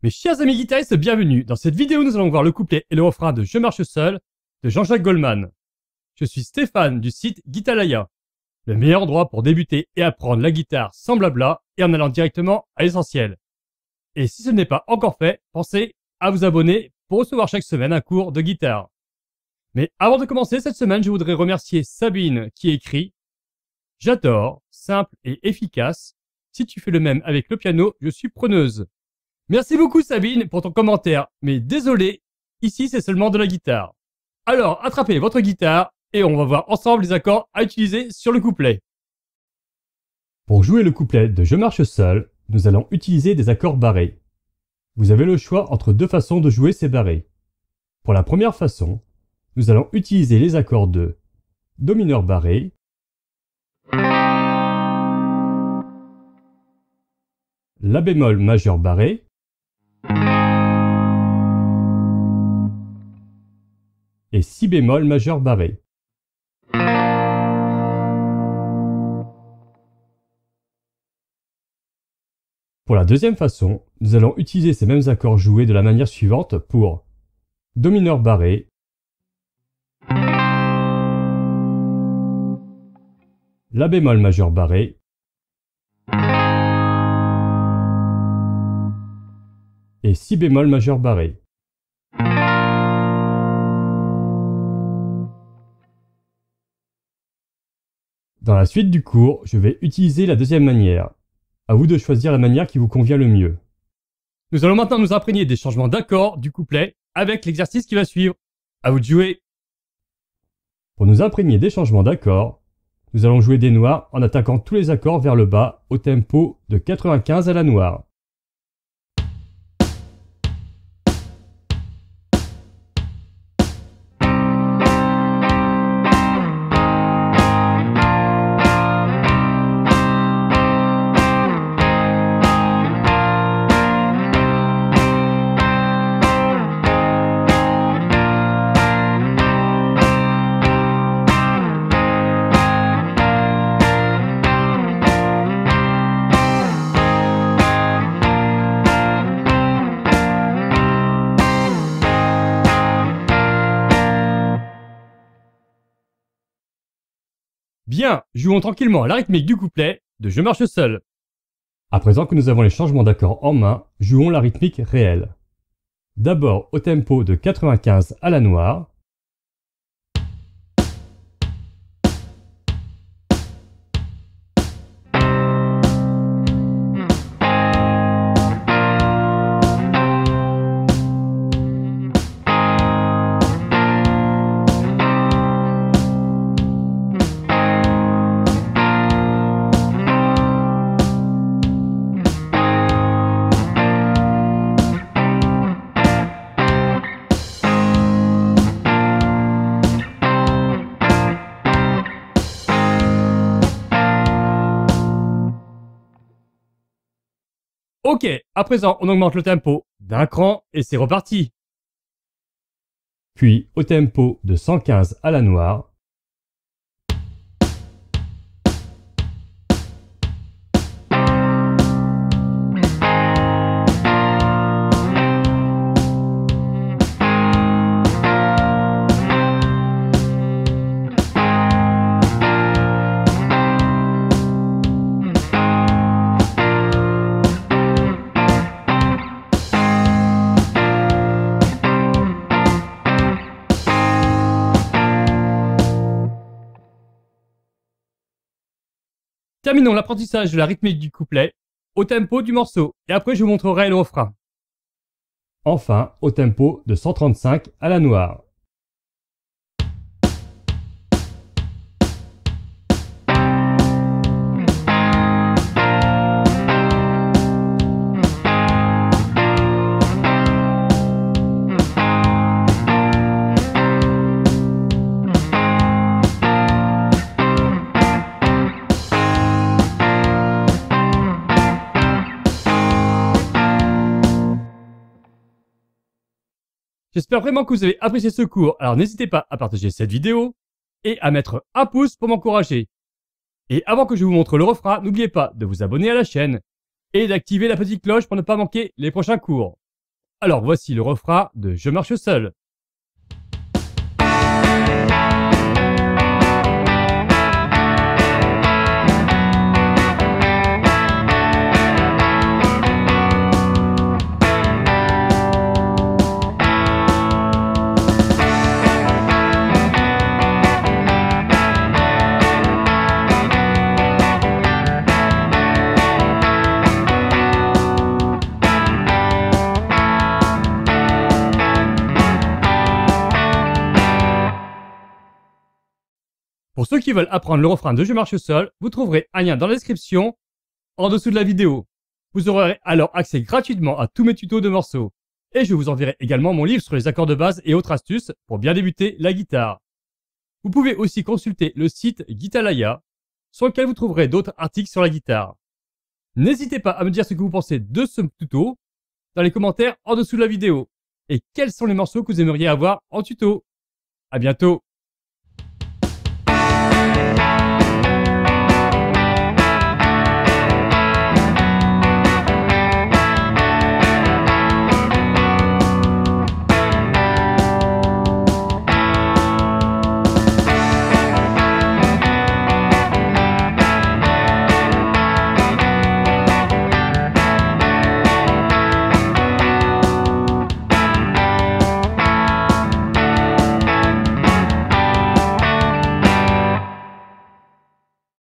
Mes chers amis guitaristes, bienvenue. Dans cette vidéo, nous allons voir le couplet et le refrain de Je marche seul de Jean-Jacques Goldman. Je suis Stéphane du site Guitalaya, le meilleur endroit pour débuter et apprendre la guitare sans blabla et en allant directement à l'essentiel. Et si ce n'est pas encore fait, pensez à vous abonner pour recevoir chaque semaine un cours de guitare. Mais avant de commencer cette semaine, je voudrais remercier Sabine qui écrit « J'adore, simple et efficace. Si tu fais le même avec le piano, je suis preneuse. » Merci beaucoup Sabine pour ton commentaire, mais désolé, ici c'est seulement de la guitare. Alors attrapez votre guitare et on va voir ensemble les accords à utiliser sur le couplet. Pour jouer le couplet de Je marche seul, nous allons utiliser des accords barrés. Vous avez le choix entre deux façons de jouer ces barrés. Pour la première façon, nous allons utiliser les accords de Do mineur barré, La bémol majeur barré, et Si bémol majeur barré. Pour la deuxième façon, nous allons utiliser ces mêmes accords joués de la manière suivante pour Do mineur barré, La bémol majeur barré, et Si bémol majeur barré. Dans la suite du cours, je vais utiliser la deuxième manière. À vous de choisir la manière qui vous convient le mieux. Nous allons maintenant nous imprégner des changements d'accords du couplet avec l'exercice qui va suivre. À vous de jouer. Pour nous imprégner des changements d'accords, nous allons jouer des noirs en attaquant tous les accords vers le bas au tempo de 95 à la noire. Bien, jouons tranquillement à la rythmique du couplet de Je marche seul. À présent que nous avons les changements d'accords en main, jouons la rythmique réelle. D'abord au tempo de 95 à la noire. Ok, à présent on augmente le tempo d'un cran et c'est reparti. Puis au tempo de 115 à la noire. Terminons l'apprentissage de la rythmique du couplet au tempo du morceau et après je vous montrerai le refrain. Enfin, au tempo de 135 à la noire. J'espère vraiment que vous avez apprécié ce cours, alors n'hésitez pas à partager cette vidéo et à mettre un pouce pour m'encourager. Et avant que je vous montre le refrain, n'oubliez pas de vous abonner à la chaîne et d'activer la petite cloche pour ne pas manquer les prochains cours. Alors voici le refrain de Je marche seul. Pour ceux qui veulent apprendre le refrain de Je marche seul, vous trouverez un lien dans la description en dessous de la vidéo. Vous aurez alors accès gratuitement à tous mes tutos de morceaux. Et je vous enverrai également mon livre sur les accords de base et autres astuces pour bien débuter la guitare. Vous pouvez aussi consulter le site Guitalaya, sur lequel vous trouverez d'autres articles sur la guitare. N'hésitez pas à me dire ce que vous pensez de ce tuto dans les commentaires en dessous de la vidéo. Et quels sont les morceaux que vous aimeriez avoir en tuto. À bientôt!